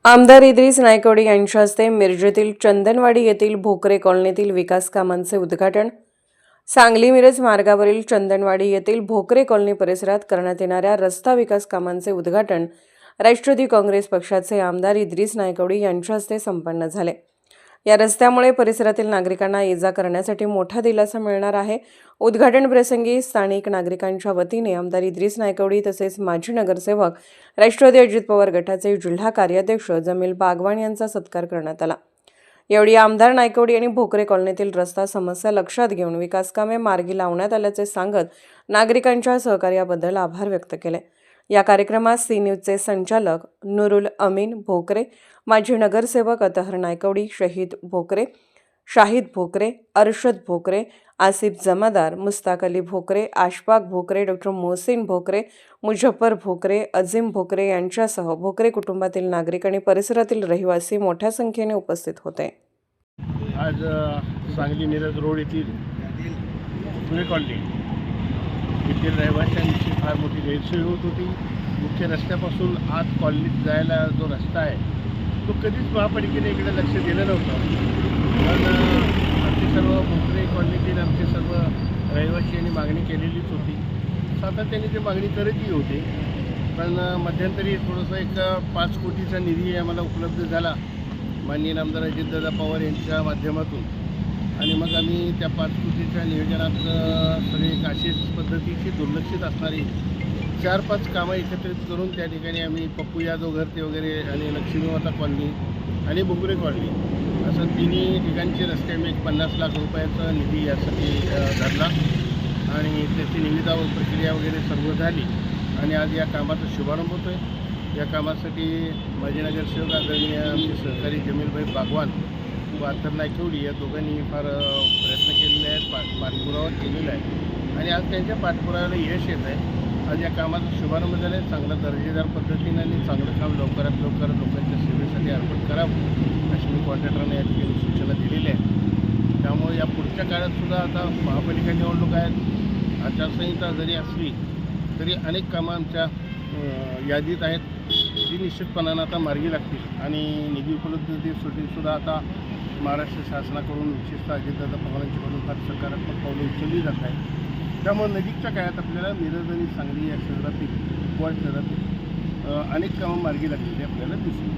आमदार इद्रिस नायकवडी यांच्या हस्ते मिरजेतील चंदनवाडी येथील भोकरे कॉलनीतील विकास कामांचे उद्घाटन. सांगली मिरज मार्गावरील चंदनवाडी येथील भोकरे कॉलनी परिसरात करण्यात येणाऱ्या रस्ता विकास कामांचे उद्घाटन राष्ट्रवादी काँग्रेस पक्षाचे आमदार इद्रिस नायकवडी यांच्या हस्ते संपन्न झाले. या रस्त्यामुळे परिसरातील नागरिकांना ये-जा करण्यासाठी मोठा दिलासा मिळणार आहे. उद्घाटन प्रसंगी स्थानिक नागरिकांच्या वतीने आमदार इद्रिस नायकवडी तसेच माजी नगरसेवक राष्ट्रवादी अजित पवार गटाचे जिल्हा कार्याध्यक्ष जमील बागवान यांचा सत्कार करण्यात आला. यावेळी आमदार नायकवडी आणि भोकरे कॉलनीतील रस्ता समस्या लक्षात घेऊन विकास कामे मार्गी लावण्यात आल्याचे सांगत नागरिकांच्या सहकार्याबद्दल आभार व्यक्त केले. या कार्यक्रमात सी न्यूजचे संचालक नुरुल अमीन भोकरे, माजी नगरसेवक अतहर नायकवडी, शाहिद भोकरे, अरशद भोकरे, आसिफ जमादार, मुस्ताक अली भोकरे, आशफाक भोकरे, डॉक्टर मोहसिन भोकरे, मुझफ्फर भोकरे, अजीम भोकरे यांच्यासह भोकरे कुटुंबातील नागरिक आणि परिसरातील रहिवासी मोठ्या संख्येने उपस्थित होते. आज सांगली मिरज रोड येथील भोकरे कॉलनी येथील रहिवाशांची फार मोठी गैरसोय होत होती. मुख्य रस्त्यापासून आत कॉलनीत जायला जो रस्ता आहे तो कधीच महापालिकेने इकडे लक्ष दिलं नव्हतं. पण आमचे सर्व भोकरे कॉलनीतील आमचे सर्व रहिवाशी यांनी मागणी केलेलीच होती. सातत्याने ते मागणी करतही होते. पण मध्यंतरी थोडंसं एक 5 कोटीचा निधी आम्हाला उपलब्ध झाला माननीय आमदार अजितदादा पवार यांच्या माध्यमातून. आणि मग आम्ही त्या 5 कोटीच्या नियोजनात सगळे अशीच पद्धतीची दुर्लक्षित असणारी 4-5 कामं एकत्रित करून त्या ठिकाणी आम्ही पप्पू यादव घर ते वगैरे आणि लक्ष्मीमाता कॉलनी आणि भोकरे कॉलनी असं तिन्ही ठिकाणचे रस्ते आम्ही 50 लाख रुपयाचा निधी यासाठी धरला आणि त्याची निविदा प्रक्रिया वगैरे सर्व झाली आणि आज या कामाचा शुभारंभ होतो आहे. या कामासाठी माजी नगरसेवक आदरणीय आमचे सहकारी जमीलभाई बागवान व अतहर नायकवडी या दोघांनी फार प्रयत्न केलेले आहेत, पाठपुरावा केलेला आहे आणि आज त्यांच्या पाठपुराव्याला यश येत आहे. आज या कामाचा शुभारंभ झाला आहे. चांगल्या दर्जेदार पद्धतीने आणि चांगलं काम लवकरात लवकर लोकांच्या सेवेसाठी अर्पण करावं अशी मी कॉन्ट्रॅक्टरने या ठिकाणी सूचना दिलेल्या आहेत. त्यामुळे या पुढच्या काळातसुद्धा आता महापालिका निवडणूक आहेत, आचारसंहिता जरी असली तरी अनेक कामं आमच्या यादीत आहेत ती निश्चितपणानं आता मार्गी लागतील आणि निधी उपलब्धतेसाठीसुद्धा आता महाराष्ट्र शासनाकडून विशेषतः अजितदादा पवारांच्याकडून फार सकारात्मक पावले उचलली जात आहेत. त्यामुळे नजीकच्या काळात आपल्याला मिरज आणि सांगली या शहरातील कुपवाड शहरातील अनेक कामं मार्गी लागलेली आपल्याला दिसली.